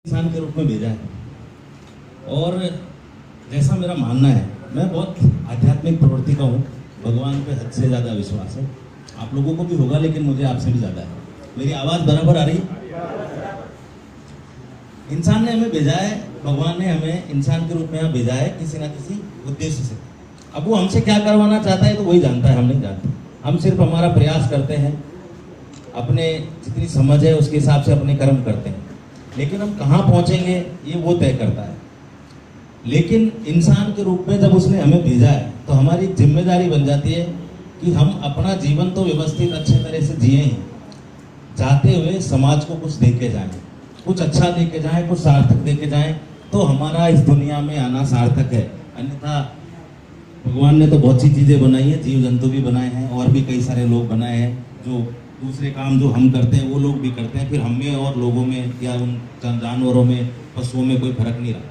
इंसान के रूप में भेजा है। और जैसा मेरा मानना है, मैं बहुत आध्यात्मिक प्रवृत्ति का हूँ, भगवान पे हद से ज़्यादा विश्वास है। आप लोगों को भी होगा, लेकिन मुझे आपसे भी ज़्यादा है। मेरी आवाज़ बराबर आ रही है? इंसान ने हमें भेजा है, भगवान ने हमें इंसान के रूप में यहाँ भेजा है किसी ना किसी उद्देश्य से। अब वो हमसे क्या करवाना चाहता है तो वही जानता है, हम नहीं जानते। हम सिर्फ हमारा प्रयास करते हैं, अपने जितनी समझ है उसके हिसाब से अपने कर्म करते हैं, लेकिन हम कहाँ पहुँचेंगे ये वो तय करता है। लेकिन इंसान के रूप में जब उसने हमें भेजा है तो हमारी जिम्मेदारी बन जाती है कि हम अपना जीवन तो व्यवस्थित अच्छे तरह से जिए ही, जाते हुए समाज को कुछ दे के जाएं, कुछ अच्छा दे के जाएं, कुछ सार्थक दे के जाएं, तो हमारा इस दुनिया में आना सार्थक है। अन्यथा भगवान ने तो बहुत सी चीज़ें बनाई है, जीव जंतु भी बनाए हैं और भी कई सारे लोग बनाए हैं, जो दूसरे काम जो हम करते हैं वो लोग भी करते हैं, फिर हम में और लोगों में या उन जानवरों में, पशुओं में कोई फर्क नहीं रहा।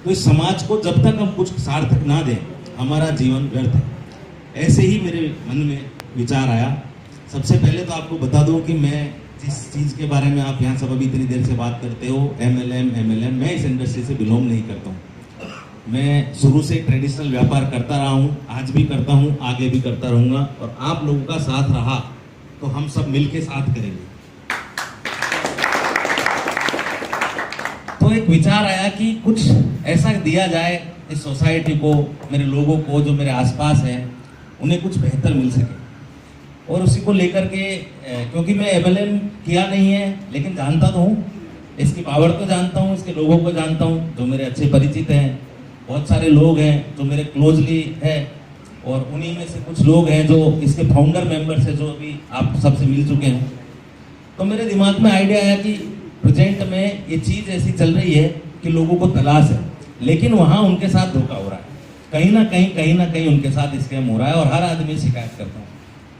तो इस समाज को जब तक हम कुछ सार्थक ना दें, हमारा जीवन व्यर्थ है। ऐसे ही मेरे मन में विचार आया। सबसे पहले तो आपको बता दूं कि मैं जिस चीज़ के बारे में आप यहाँ सब अभी इतनी देर से बात करते हो, MLM, मैं इस इंडस्ट्री से बिलोंग नहीं करता हूँ। मैं शुरू से ट्रेडिशनल व्यापार करता रहा हूँ, आज भी करता हूँ, आगे भी करता रहूँगा। और आप लोगों का साथ रहा तो हम सब मिलके साथ करेंगे। तो एक विचार आया कि कुछ ऐसा दिया जाए इस सोसाइटी को, मेरे लोगों को, जो मेरे आसपास हैं, उन्हें कुछ बेहतर मिल सके। और उसी को लेकर के, क्योंकि मैं MLM किया नहीं है लेकिन जानता तो हूँ, इसकी पावर तो जानता हूँ, इसके लोगों को जानता हूँ, जो मेरे अच्छे परिचित हैं। बहुत सारे लोग हैं जो मेरे क्लोजली है, और उन्हीं में से कुछ लोग हैं जो इसके फाउंडर मेंबर्स हैं, जो अभी आप सबसे मिल चुके हैं। तो मेरे दिमाग में आइडिया आया कि प्रेजेंट में ये चीज़ ऐसी चल रही है कि लोगों को तलाश है, लेकिन वहाँ उनके साथ धोखा हो रहा है, कहीं ना कहीं उनके साथ स्कैम हो रहा है, और हर आदमी शिकायत करता है।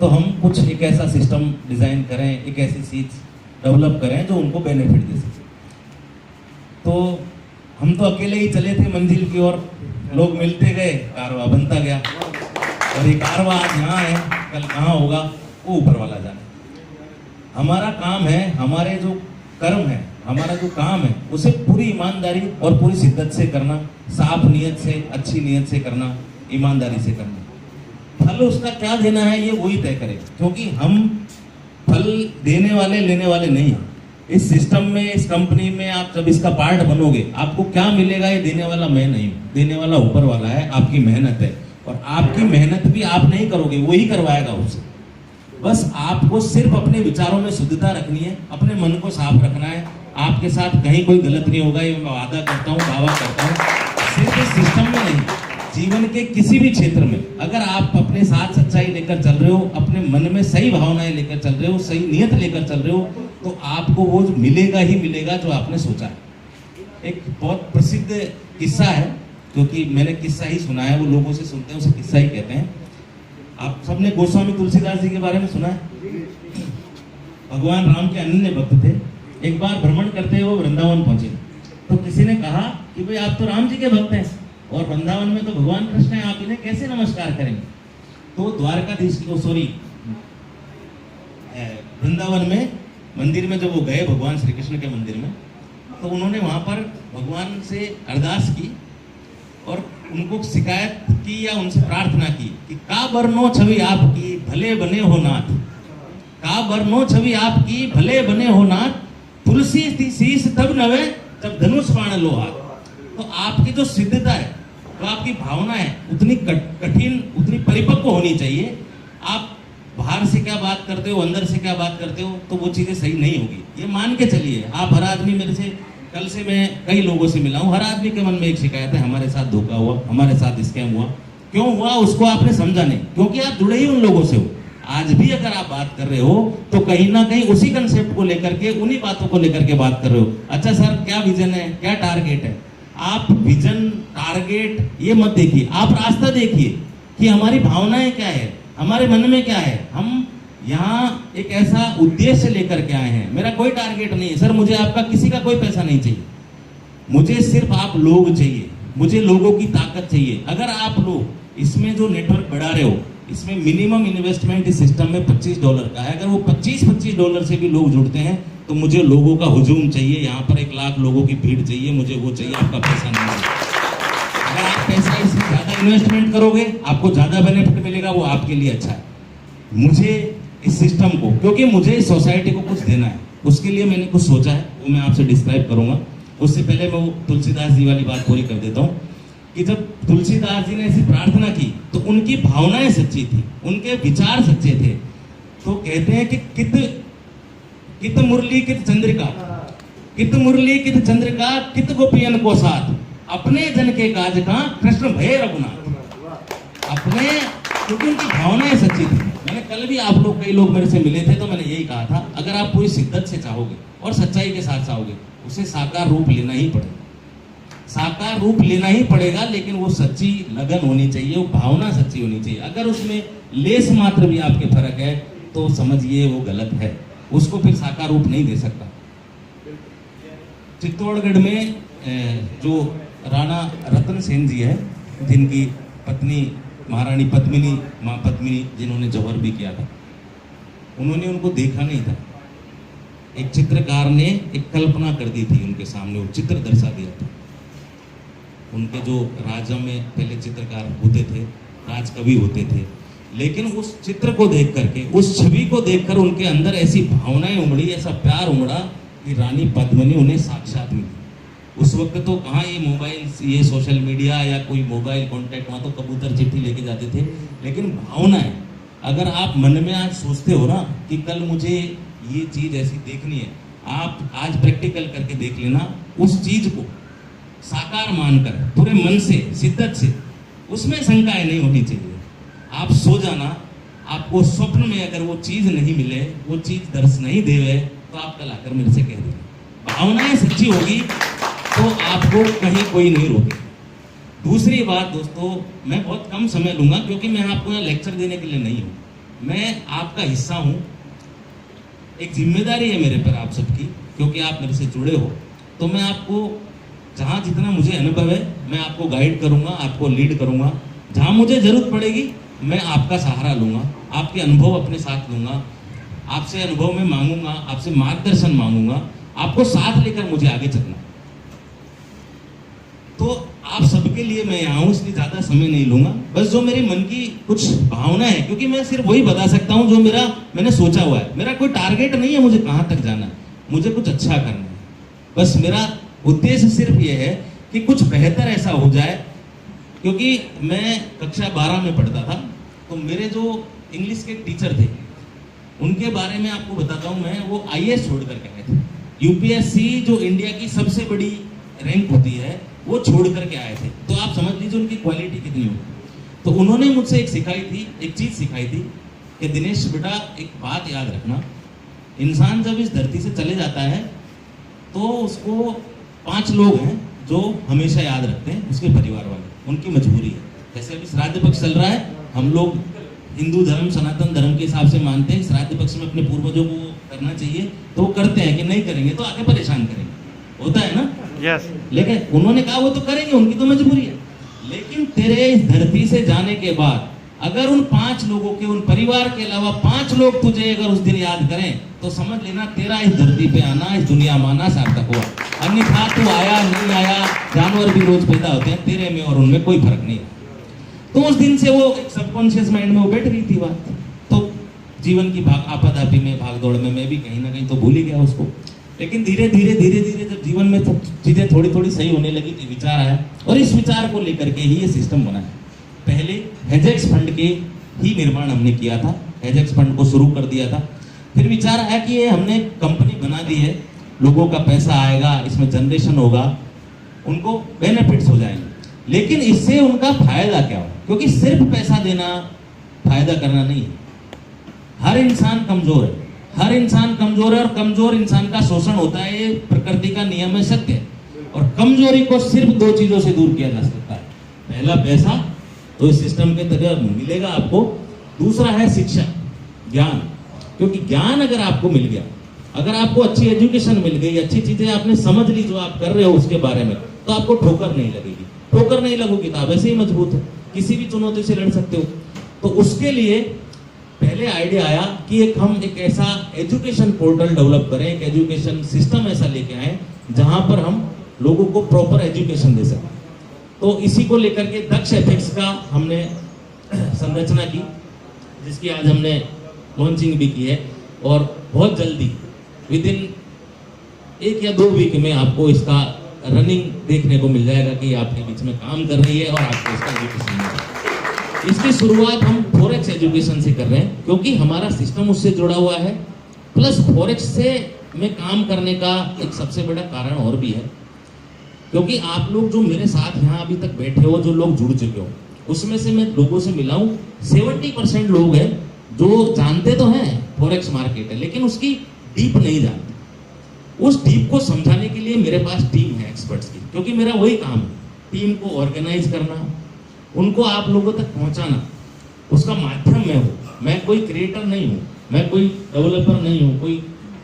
तो हम कुछ एक ऐसा सिस्टम डिज़ाइन करें, एक ऐसी चीज़ डेवलप करें जो उनको बेनिफिट दे सके। तो हम तो अकेले ही चले थे मंजिल की ओर, लोग मिलते गए, कारवा बनता गया। और ये कारवा आज यहाँ है, कल कहाँ होगा वो ऊपर वाला जाने। हमारा काम है, हमारे जो कर्म है, हमारा जो काम है, उसे पूरी ईमानदारी और पूरी शिद्दत से करना, साफ नीयत से, अच्छी नीयत से करना, ईमानदारी से करना। फल उसका क्या देना है ये वही तय करे, क्योंकि हम फल देने वाले लेने वाले नहीं हैं। इस सिस्टम में, इस कंपनी में आप जब इसका पार्ट बनोगे, आपको क्या मिलेगा ये देने वाला मैं नहीं हूँ, देने वाला ऊपर वाला है, आपकी मेहनत है। और आपकी मेहनत भी आप नहीं करोगे, वही करवाएगा उससे। बस आपको सिर्फ अपने विचारों में शुद्धता रखनी है, अपने मन को साफ रखना है। आपके साथ कहीं कोई गलत नहीं होगा, ये मैं वादा करता हूँ, दावा करता हूँ। सिर्फ इस सिस्टम में नहीं, जीवन के किसी भी क्षेत्र में अगर आप अपने साथ सच्चाई लेकर चल रहे हो, अपने मन में सही भावनाएं लेकर चल रहे हो, सही नियत लेकर चल रहे हो, तो आपको वो मिलेगा ही मिलेगा जो आपने सोचा है। एक बहुत प्रसिद्ध किस्सा है, क्योंकि मैंने किस्सा ही सुना है, वो लोगों से सुनते हैं, उसे किस्सा ही कहते हैं। आप सबने गोस्वामी तुलसीदास जी के बारे में सुना है। भगवान राम के अनन्य भक्त थे। एक बार भ्रमण करते हुए वो वृंदावन पहुंचे, तो किसी ने कहा कि भाई आप तो राम जी के भक्त हैं और वृंदावन में तो भगवान कृष्ण हैं, आप इन्हें कैसे नमस्कार करेंगे। तो द्वारकाधीश को, वृंदावन में मंदिर में जब वो गए, भगवान श्री कृष्ण के मंदिर में, तो उन्होंने वहां पर भगवान से अरदास की और उनको शिकायत की या उनसे प्रार्थना की कि का बरनो छवि आपकी भले बने हो नाथ, का बरनो छवि आपकी भले बने हो नाथ, तुलसी थी शीश तब नवे जब धनुष बाण लो हाथ। तो आपकी जो सिद्धता है, तो आपकी भावना है, उतनी कठिन, उतनी परिपक्व होनी चाहिए। आप बाहर से क्या बात करते हो, अंदर से क्या बात करते हो, तो वो चीज़ें सही नहीं होगी। ये मान के चलिए, आप हर आदमी, मेरे से कल से मैं कई लोगों से मिला हूँ, हर आदमी के मन में एक शिकायत है, हमारे साथ धोखा हुआ, हमारे साथ स्कैम हुआ। क्यों हुआ उसको आपने समझा नहीं, क्योंकि आप जुड़े ही उन लोगों से हो। आज भी अगर आप बात कर रहे हो तो कहीं ना कहीं उसी कंसेप्ट को लेकर के, उन्हीं बातों को लेकर के बात कर रहे हो। अच्छा सर, क्या विजन है, क्या टारगेट है? आप विजन, टारगेट ये मत देखिए, आप रास्ता देखिए कि हमारी भावनाएं क्या है, हमारे मन में क्या है। हम यहाँ एक ऐसा उद्देश्य लेकर के आए हैं। मेरा कोई टारगेट नहीं है सर, मुझे आपका किसी का कोई पैसा नहीं चाहिए, मुझे सिर्फ आप लोग चाहिए, मुझे लोगों की ताकत चाहिए। अगर आप लोग इसमें जो नेटवर्क बढ़ा रहे हो, इसमें मिनिमम इन्वेस्टमेंट इस सिस्टम में $25 का है। अगर वो $25 से भी लोग जुड़ते हैं तो मुझे लोगों का हुजूम चाहिए, यहाँ पर 1 लाख लोगों की भीड़ चाहिए, मुझे वो चाहिए, आपका पैसा नहीं चाहिए। अगर आप पैसा इसमें ज़्यादा इन्वेस्टमेंट करोगे, आपको ज़्यादा बेनिफिट मिलेगा, वो आपके लिए अच्छा है। मुझे इस सिस्टम को, क्योंकि मुझे इस सोसाइटी को कुछ देना है, उसके लिए मैंने कुछ सोचा है, वो मैं आपसे डिस्क्राइब करूंगा। उससे पहले मैं वो तुलसीदास जी वाली बात पूरी कर देता हूँ कि जब तुलसीदास जी ने ऐसी प्रार्थना की तो उनकी भावनाएं सच्ची थी, उनके विचार सच्चे थे। तो कहते हैं कि कित मुरली कित चंद्रिका, कित मुरली कित चंद्रिका, कित गोपियन को साथ, अपने जन के काज का कृष्ण भय रघुनाथ। अपने, क्योंकि उनकी भावनाएं सच्ची थी। मैंने कल भी आप लोग, कई लोग मेरे से मिले थे, तो मैंने यही कहा था, अगर आप पूरी शिद्दत से चाहोगे और सच्चाई के साथ चाहोगे, उसे साकार रूप लेना ही पड़ेगा, साकार रूप लेना ही पड़ेगा। लेकिन वो सच्ची लगन होनी चाहिए, वो भावना सच्ची होनी चाहिए। अगर उसमें लेस मात्र भी आपके फर्क है तो समझिए वो गलत है, उसको फिर साकार रूप नहीं दे सकता। चित्तौड़गढ़ में जो राणा रतन सेन जी है, जिनकी पत्नी महारानी पद्मिनी, माँ पद्मिनी, जिन्होंने जौहर भी किया था, उन्होंने उनको देखा नहीं था। एक चित्रकार ने एक कल्पना कर दी थी उनके सामने, वो चित्र दर्शा दिया था। उनके जो राज्य में पहले चित्रकार होते थे, राजकवि होते थे, लेकिन उस चित्र को देख करके, उस छवि को देखकर उनके अंदर ऐसी भावनाएं उमड़ी, ऐसा प्यार उमड़ा कि रानी पद्मिनी उन्हें साक्षात मिली। उस वक्त तो कहाँ ये मोबाइल, ये सोशल मीडिया या कोई मोबाइल कांटेक्ट, वहाँ तो कबूतर चिट्ठी लेके जाते थे। लेकिन भावनाएं, अगर आप मन में आज सोचते हो ना कि कल मुझे ये चीज ऐसी देखनी है, आप आज प्रैक्टिकल करके देख लेना। उस चीज को साकार मानकर पूरे मन से, शिद्दत से, उसमें शंकाएं नहीं होनी चाहिए। आप सो जाना, आपको स्वप्न में अगर वो चीज नहीं मिले, वो चीज दर्श नहीं देवे, तो आप कल आकर मेरे से कह देना। भावनाएं सच्ची होगी तो आपको कहीं कोई नहीं रोके। दूसरी बात दोस्तों, मैं बहुत कम समय लूंगा क्योंकि मैं आपको यहाँ लेक्चर देने के लिए नहीं हूँ, मैं आपका हिस्सा हूँ। एक जिम्मेदारी है मेरे पर आप सबकी, क्योंकि आप मेरे से जुड़े हो। तो मैं आपको जहाँ जितना मुझे अनुभव है, मैं आपको गाइड करूँगा, आपको लीड करूँगा। जहाँ मुझे जरूरत पड़ेगी मैं आपका सहारा लूँगा, आपके अनुभव अपने साथ लूँगा, आपसे अनुभव में मांगूंगा, आपसे मार्गदर्शन मांगूंगा, आपको साथ लेकर मुझे आगे चलना। तो आप सबके लिए मैं यहाँ हूँ, इसलिए ज़्यादा समय नहीं लूँगा। बस जो मेरे मन की कुछ भावना है, क्योंकि मैं सिर्फ वही बता सकता हूँ जो मैंने सोचा हुआ है। मेरा कोई टारगेट नहीं है मुझे कहाँ तक जाना है, मुझे कुछ अच्छा करना है। बस मेरा उद्देश्य सिर्फ ये है कि कुछ बेहतर ऐसा हो जाए। क्योंकि मैं कक्षा 12 में पढ़ता था, तो मेरे जो इंग्लिश के टीचर थे, उनके बारे में आपको बताता हूँ मैं, वो IAS छोड़ करके आए थे। UPSC जो इंडिया की सबसे बड़ी रैंक होती है, वो छोड़ करके आए थे। तो आप समझ लीजिए उनकी क्वालिटी कितनी होगी। तो उन्होंने मुझसे एक चीज सिखाई थी कि दिनेश बेटा, एक बात याद रखना, इंसान जब इस धरती से चले जाता है तो उसको 5 लोग हैं जो हमेशा याद रखते हैं, उसके परिवार वाले, उनकी मजबूरी है। जैसे अभी श्राद्ध पक्ष चल रहा है, हम लोग हिंदू धर्म, सनातन धर्म के हिसाब से मानते हैं श्राद्ध पक्ष में अपने पूर्वजों को करना चाहिए, तो वो करते हैं। कि नहीं करेंगे तो आगे परेशान करेंगे, होता है ना। Yes. लेकिन उन्होंने कहा वो तो करेंगे, उनकी तो मजबूरी है। लेकिन तेरे इस धरती से जाने के बाद अगर उन 5 लोगों के, उन परिवार के अलावा 5 लोग तुझे अगर उस दिन याद करें, तो समझ लेना तेरा इस धरती पे आना, इस दुनिया में आना सार्थक हुआ। अन्यथा तू आया नहीं आया, जानवर भी रोज पैदा होते हैं, तेरे में और उनमें कोई फर्क नहीं है। तो उस दिन से वो एक सबकॉन्शियस माइंड में वो बैठ रही थी बात। तो जीवन की आपाधापी में, भागदौड़ में मैं भी कहीं ना कहीं तो भूल ही गया उसको। लेकिन धीरे धीरे जब जीवन में चीजें थोड़ी थोड़ी सही होने लगी, तो विचार आया, और इस विचार को लेकर के ही ये सिस्टम बना है। पहले हेजेक्स फंड के ही निर्माण हमने किया था, हेजेक्स फंड को शुरू कर दिया था। फिर विचार आया कि ये हमने कंपनी बना दी है, लोगों का पैसा आएगा, इसमें जनरेशन होगा, उनको बेनिफिट्स हो जाएंगे। लेकिन इससे उनका फायदा क्या हो? क्योंकि सिर्फ पैसा देना फायदा करना नहीं है। हर इंसान कमजोर है, हर इंसान कमजोर है, और कमजोर इंसान का शोषण होता है, ये प्रकृति का नियम है, सत्य है। और कमजोरी को सिर्फ 2 चीजों से दूर किया जा सकता है। पहला पैसा, तो इस सिस्टम के तहत मिलेगा आपको। दूसरा है शिक्षा, ज्ञान। क्योंकि ज्ञान अगर आपको मिल गया, अगर आपको अच्छी एजुकेशन मिल गई, अच्छी चीजें आपने समझ ली जो आप कर रहे हो उसके बारे में, तो आपको ठोकर नहीं लगेगी। ठोकर नहीं लगोगी तो आप ऐसे ही मजबूत हो, किसी भी चुनौती से लड़ सकते हो। तो उसके लिए पहले आइडिया आया कि हम एक ऐसा एजुकेशन पोर्टल डेवलप करें, एक एजुकेशन सिस्टम ऐसा लेके आए जहां पर हम लोगों को प्रॉपर एजुकेशन दे सकें। तो इसी को लेकर के दक्ष एथिक्स का हमने संरचना की, जिसकी आज हमने लॉन्चिंग भी की है, और बहुत जल्दी विद इन 1 या 2 वीक में आपको इसका रनिंग देखने को मिल जाएगा कि आपके बीच में काम कर रही है और आपको इसका एजुकेशन मिल जाएगा। इसकी शुरुआत हम फॉरेक्स एजुकेशन से कर रहे हैं, क्योंकि हमारा सिस्टम उससे जुड़ा हुआ है, प्लस फॉरेक्स से में काम करने का एक सबसे बड़ा कारण और भी है, क्योंकि आप लोग जो मेरे साथ यहाँ अभी तक बैठे हो, जो लोग जुड़ चुके हो, उसमें से मैं लोगों से मिला हूँ, 70% लोग हैं जो जानते तो हैं फॉरेक्स मार्केट है, लेकिन उसकी डीप नहीं जानते। उस डीप को समझाने के लिए मेरे पास टीम है एक्सपर्ट्स की, क्योंकि मेरा वही काम है, टीम को ऑर्गेनाइज करना, उनको आप लोगों तक पहुंचाना, उसका माध्यम मैं हूँ। मैं कोई क्रिएटर नहीं हूँ, मैं कोई डेवलपर नहीं हूँ, कोई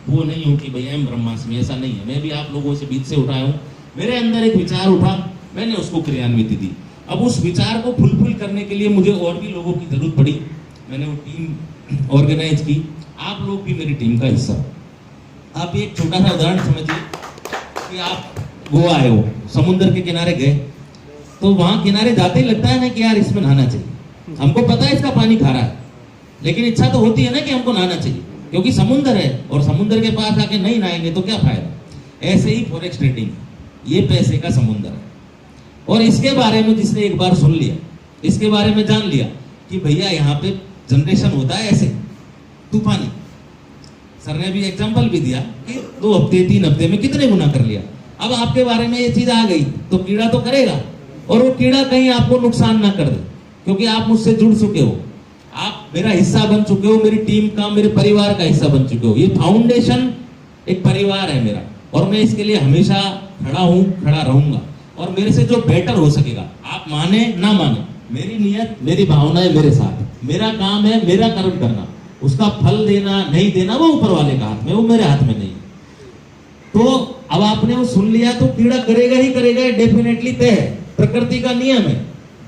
वो नहीं हूँ कि भैया एम ब्रह्मास्मि, ऐसा नहीं है। मैं भी आप लोगों से बीच से उठाया हूँ, मेरे अंदर एक विचार उठा, मैंने उसको क्रियान्वित दी। अब उस विचार को फुलफिल करने के लिए मुझे और भी लोगों की जरूरत पड़ी, मैंने वो टीम ऑर्गेनाइज की। आप लोग भी मेरी टीम का हिस्सा हो। आप एक छोटा सा उदाहरण समझिए कि आप गोवा आए हो, समुद्र के किनारे गए, तो वहां किनारे जाते ही लगता है ना कि यार इसमें नहाना चाहिए। हमको पता है इसका पानी खारा है, लेकिन इच्छा तो होती है ना कि हमको नहाना चाहिए, क्योंकि समुद्र है, और समुद्र के पास आके नहीं नहाएंगे तो क्या फायदा। ऐसे ही फॉरेक्स ट्रेडिंग, ये पैसे का समुद्र है। और इसके बारे में जिसने एक बार सुन लिया, इसके बारे में जान लिया कि भैया यहाँ पे जनरेशन होता है ऐसे तूफानी। सर ने भी एग्जांपल भी दिया कि 2 हफ्ते 3 हफ्ते में कितने गुना कर लिया। अब आपके बारे में ये चीज आ गई तो कीड़ा तो करेगा, और वो कीड़ा कहीं आपको नुकसान ना कर दे, क्योंकि आप मुझसे जुड़ चुके हो, आप मेरा हिस्सा बन चुके हो, मेरी टीम का, मेरे परिवार का हिस्सा बन चुके हो। ये फाउंडेशन एक परिवार है मेरा, और मैं इसके लिए हमेशा खड़ा हूं, खड़ा रहूंगा। और मेरे से जो बेटर हो सकेगा, आप माने ना माने, मेरी नियत, मेरी भावना है मेरे साथ, मेरा काम है मेरा कर्म करना, उसका फल देना नहीं देना वो ऊपर वाले का हाथ में, वो मेरे हाथ में नहीं। तो अब आपने वो सुन लिया तो कीड़ा करेगा ही करेगा, डेफिनेटली तय है, प्रकृति का नियम है।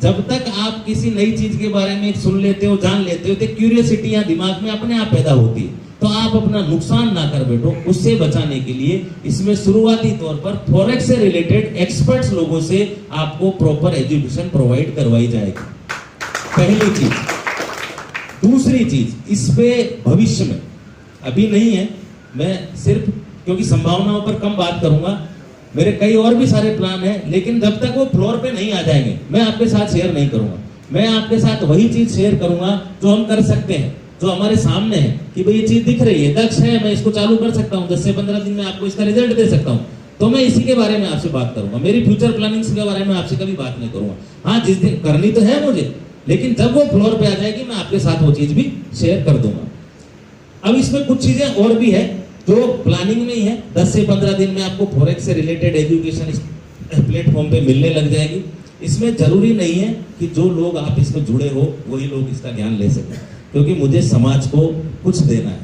जब तक आप किसी नई चीज के बारे में सुन लेते हो, जान लेते हो, तो क्यूरियोसिटी यहाँ दिमाग में अपने आप पैदा होती है। तो आप अपना नुकसान ना कर बैठो। उससे बचाने के लिए इसमें शुरुआती तौर पर फॉरेक्स से रिलेटेड एक्सपर्ट्स लोगों से आपको प्रॉपर एजुकेशन प्रोवाइड करवाई जाएगी, पहली चीज। दूसरी चीज, इस पे भविष्य में, अभी नहीं है, मैं सिर्फ क्योंकि संभावनाओं पर कम बात करूंगा, मेरे कई और भी सारे प्लान हैं, लेकिन जब तक वो फ्लोर पे नहीं आ जाएंगे मैं आपके साथ शेयर नहीं करूंगा। मैं आपके साथ वही चीज शेयर करूंगा जो हम कर सकते हैं, जो हमारे सामने है कि भाई ये चीज दिख रही है, दक्ष है, मैं इसको चालू कर सकता हूँ, 10 से 15 दिन में आपको इसका रिजल्ट दे सकता हूँ, तो मैं इसी के बारे में आपसे बात करूंगा। मेरी फ्यूचर प्लानिंग के बारे में आपसे कभी बात नहीं करूंगा। हाँ, जिस दिन करनी तो है मुझे, लेकिन जब वो फ्लोर पे आ जाएगी मैं आपके साथ वो चीज भी शेयर कर दूंगा। अब इसमें कुछ चीजें और भी है जो प्लानिंग में ही है। 10 से 15 दिन में आपको फॉरेक्स से रिलेटेड एजुकेशन इस प्लेटफॉर्म पे मिलने लग जाएगी। इसमें जरूरी नहीं है कि जो लोग आप इसमें जुड़े हो वही लोग इसका ज्ञान ले सकें, क्योंकि मुझे समाज को कुछ देना है,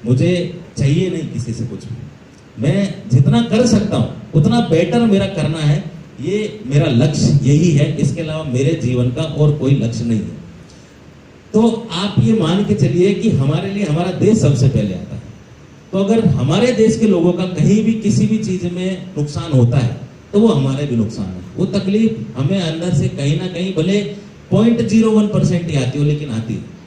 मुझे चाहिए नहीं किसी से कुछ भी। मैं जितना कर सकता हूँ उतना बेटर मेरा करना है, ये मेरा लक्ष्य यही है। इसके अलावा मेरे जीवन का और कोई लक्ष्य नहीं है। तो आप ये मान के चलिए कि हमारे लिए हमारा देश सबसे पहले आता है। तो अगर हमारे देश के लोगों का कहीं भी किसी भी चीज में नुकसान होता है तो वो हमारे भी नुकसान है। वो तकलीफ हमें अंदर से कहीं ना कहीं भले 0.01% ही आती हो, लेकिन आती है।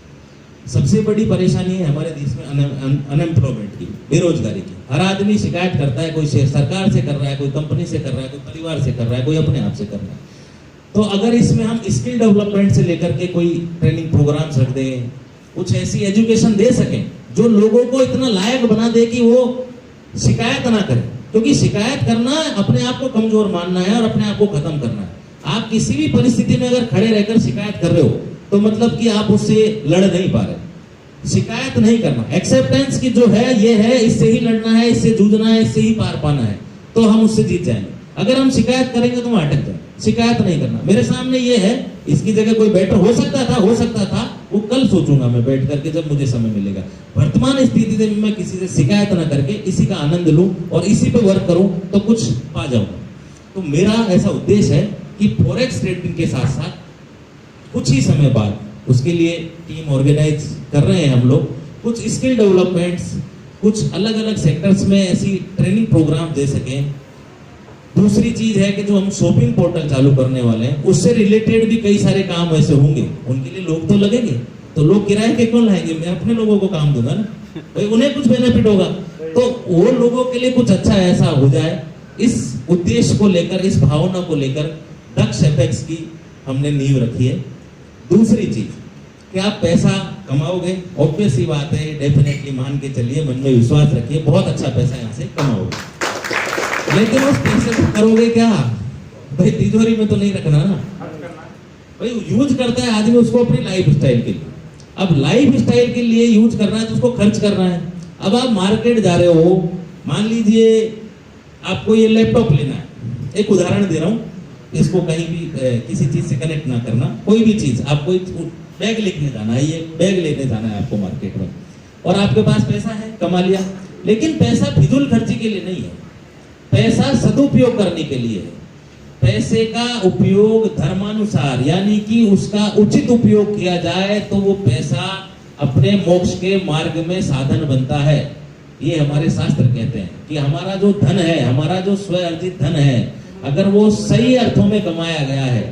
सबसे बड़ी परेशानी है हमारे देश में अनएम्प्लॉयमेंट की, बेरोजगारी की। हर आदमी शिकायत करता है, कोई सरकार से कर रहा है, कोई कंपनी से कर रहा है, कोई परिवार से कर रहा है, कोई अपने आप से कर रहा है। तो अगर इसमें हम स्किल डेवलपमेंट से लेकर के कोई ट्रेनिंग प्रोग्राम्स रख दें, कुछ ऐसी एजुकेशन दे सकें जो लोगों को इतना लायक बना दे कि वो शिकायत ना करें, क्योंकि शिकायत करना अपने आप को कमजोर मानना है और अपने आप को खत्म करना है। आप किसी भी परिस्थिति में अगर खड़े रहकर शिकायत कर रहे हो तो मतलब कि आप उससे लड़ नहीं पा रहे। शिकायत नहीं करना, एक्सेप्टेंस की जो है ये है, इससे ही लड़ना है, इससे जूझना है, इससे ही पार पाना है, तो हम उससे जीत जाएंगे। अगर हम शिकायत करेंगे तो हम अटक जाएंगे। शिकायत नहीं करना। मेरे सामने ये है, इसकी जगह कोई बेटर हो सकता था, वो कल सोचूंगा मैं बैठ करके जब मुझे समय मिलेगा। वर्तमान स्थिति में मैं किसी से शिकायत ना करके इसी का आनंद लूं और इसी पे वर्क करूं तो कुछ पा जाऊंगा। तो मेरा ऐसा उद्देश्य है कि फॉरेक्स ट्रेडिंग के साथ साथ कुछ ही समय बाद उसके लिए टीम ऑर्गेनाइज कर रहे हैं हम लोग, कुछ स्किल डेवलपमेंट्स, कुछ अलग अलग सेक्टर्स में ऐसी ट्रेनिंग प्रोग्राम दे सकें। दूसरी चीज है कि जो हम शॉपिंग पोर्टल चालू करने वाले हैं उससे रिलेटेड भी कई सारे काम ऐसे होंगे, उनके लिए लोग तो लगेंगे, तो लोग किराए के क्यों लाएंगे, मैं अपने लोगों को काम दूंगा ना, भाई उन्हें कुछ बेनिफिट होगा, तो वो लोगों के लिए कुछ अच्छा ऐसा हो जाए। इस उद्देश्य को लेकर, इस भावना को लेकर दक्ष एपेक्स की हमने नींव रखी है। दूसरी चीज कि आप पैसा कमाओगे, ऑब्वियस ही बात है, डेफिनेटली मान के चलिए, मन में विश्वास रखिए, बहुत अच्छा पैसा यहाँ से कमाओगे, लेकिन उस पैसे को करोगे क्या, भाई तिजोरी में तो नहीं रखना ना, भाई यूज करता है आदमी उसको अपनी लाइफ स्टाइल के लिए। अब लाइफ स्टाइल के लिए यूज करना है तो उसको खर्च करना है। अब आप मार्केट जा रहे हो, मान लीजिए आपको ये लैपटॉप लेना है, एक उदाहरण दे रहा हूँ, इसको कहीं भी किसी चीज से कनेक्ट ना करना, कोई भी चीज, आपको बैग लेने जाना है, ये बैग लेने जाना है आपको मार्केट में, और आपके पास पैसा है, कमा लिया, लेकिन पैसा फिजूल खर्ची के लिए नहीं है, पैसा सदुपयोग करने के लिए है। पैसे का उपयोग धर्मानुसार, यानी कि उसका उचित उपयोग किया जाए तो वो पैसा अपने मोक्ष के मार्ग में साधन बनता है। ये हमारे शास्त्र कहते हैं कि हमारा जो धन है, हमारा जो स्व अर्जित धन है, अगर वो सही अर्थों में कमाया गया है,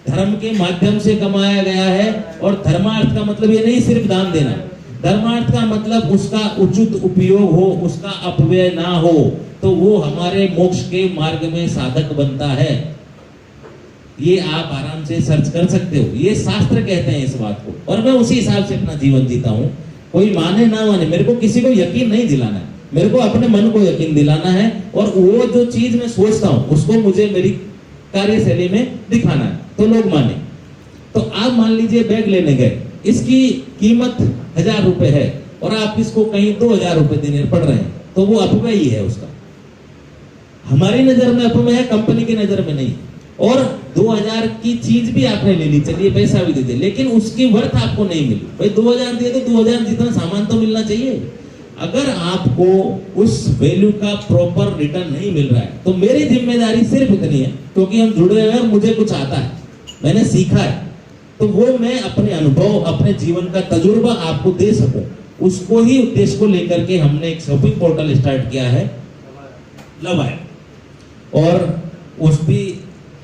धर्म के माध्यम से कमाया गया है, और धर्मार्थ का मतलब ये नहीं सिर्फ दान देना, धर्मार्थ का मतलब उसका उचित उपयोग हो, उसका अपव्यय ना हो, तो वो हमारे मोक्ष के मार्ग में साधक बनता है। ये आप आराम से सर्च कर सकते हो, ये शास्त्र कहते हैं इस बात को, और मैं उसी हिसाब से अपना जीवन जीता हूँ। कोई माने ना माने, मेरे को किसी को यकीन नहीं दिलाना है, मेरे को अपने मन को यकीन दिलाना है, और वो जो चीज मैं सोचता हूँ उसको मुझे मेरी कार्यशैली में दिखाना है, तो लोग माने। तो आप मान लीजिए बैग लेने गए, इसकी कीमत 1000 रुपए है, और आप इसको कहीं 2000 रुपए देने पड़ रहे हैं, तो वो अपव्यय ही है उसका। हमारी नजर में अपव्यय है, कंपनी की नजर में नहीं। और 2000 की चीज भी आपने ले ली, चलिए पैसा भी दे दे, लेकिन उसकी वर्थ आपको नहीं मिली। भाई 2000 दिए तो 2000 जितना सामान तो मिलना चाहिए। अगर आपको उस वैल्यू का प्रॉपर रिटर्न नहीं मिल रहा है, तो मेरी जिम्मेदारी सिर्फ इतनी है, क्योंकि हम जुड़े हैं और मुझे कुछ आता है, मैंने सीखा है, तो वो मैं अपने अनुभव, अपने जीवन का तजुर्बा आपको दे सकूं, उसको ही उद्देश्य को लेकर के हमने एक शॉपिंग पोर्टल स्टार्ट किया है, लवाया। और उस भी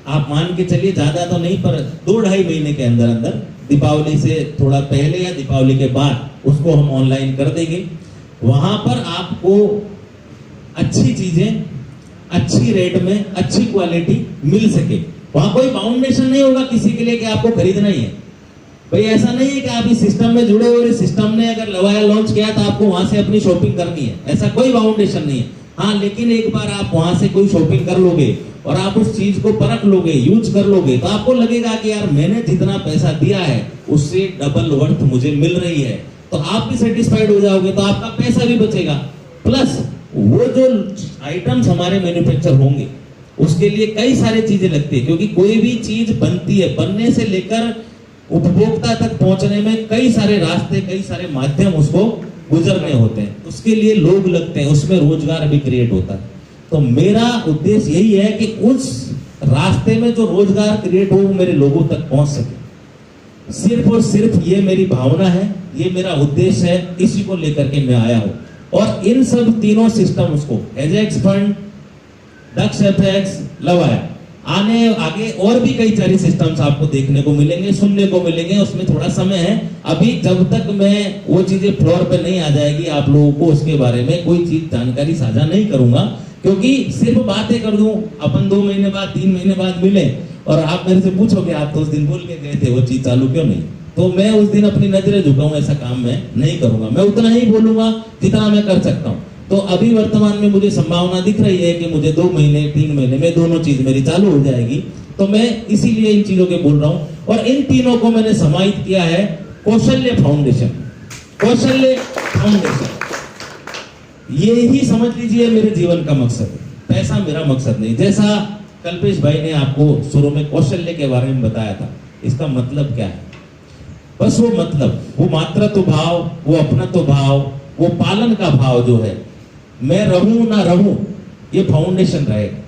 आप मान के चलिए ज्यादा तो नहीं, पर 2-2.5 महीने के अंदर अंदर, दीपावली से थोड़ा पहले या दीपावली के बाद उसको हम ऑनलाइन कर देंगे। वहां पर आपको अच्छी चीजें अच्छी रेट में, अच्छी क्वालिटी मिल सके। वहां कोई बाउंडेशन नहीं होगा किसी के लिए कि आपको खरीदना ही है। भाई ऐसा नहीं है कि आप इस सिस्टम में जुड़े हो और इस सिस्टम ने अगर लवाया लॉन्च किया तो आपको वहां से अपनी शॉपिंग करनी है, ऐसा कोई बाउंडेशन नहीं है। हाँ, लेकिन एक बार आप वहां से कोई शॉपिंग कर लोगे और आप उस चीज को परख लोगे, यूज कर लोगे, तो आपको लगेगा कि यार मैंने जितना पैसा दिया है उससे डबल वर्थ मुझे मिल रही है, तो आप भी सेटिस्फाइड हो जाओगे, तो आपका पैसा भी बचेगा। प्लस वो जो आइटम्स हमारे मैन्युफैक्चर होंगे उसके लिए कई सारी चीजें लगती है, क्योंकि कोई भी चीज बनती है, बनने से लेकर उपभोक्ता तक पहुंचने में कई सारे रास्ते, कई सारे माध्यम उसको गुजरने होते हैं, उसके लिए लोग लगते हैं, उसमें रोजगार भी क्रिएट होता है। तो मेरा उद्देश्य यही है कि उस रास्ते में जो रोजगार क्रिएट हो वो मेरे लोगों तक पहुंच सके। सिर्फ और सिर्फ ये मेरी भावना है, ये मेरा उद्देश्य है, इसी को लेकर के मैं आया हूं। और इन सब तीनों सिस्टम्स को, एजेक्स फंड, दक्ष एपेक्स, लवाया, आगे और भी कई सारे सिस्टम्स आपको देखने को मिलेंगे, सुनने को मिलेंगे, उसमें थोड़ा समय है अभी। जब तक मैं वो चीजें फ्लोर पे नहीं आ जाएगी आप लोगों को उसके बारे में कोई चीज जानकारी साझा नहीं करूंगा, क्योंकि सिर्फ बातें कर दूं, अपन 2 महीने बाद 3 महीने बाद मिले और आप मेरे से पूछोगे आप तो उस दिन बोल के गए थे, वो चीज चालू क्यों नहीं, तो मैं उस दिन अपनी नजरें झुकाऊं, ऐसा काम मैं नहीं करूंगा। मैं उतना ही बोलूंगा जितना मैं कर सकता हूं। तो अभी वर्तमान में मुझे संभावना दिख रही है कि मुझे 2 महीने 3 महीने में दोनों चीज मेरी चालू हो जाएगी, तो मैं इसीलिए इन चीजों के बोल रहा हूं। और इन तीनों को मैंने समाहित किया है कौशल्य फाउंडेशन। कौशल्य फाउंडेशन ये ही समझ लीजिए मेरे जीवन का मकसद है, पैसा मेरा मकसद नहीं। जैसा कल्पेश भाई ने आपको शुरू में कौशल्य के बारे में बताया था, इसका मतलब क्या है? बस वो मतलब, वो मातृत्व भाव, वो अपनत्व भाव, वो पालन का भाव जो है, मैं रहूं ना रहूं, ये फाउंडेशन रहेगा।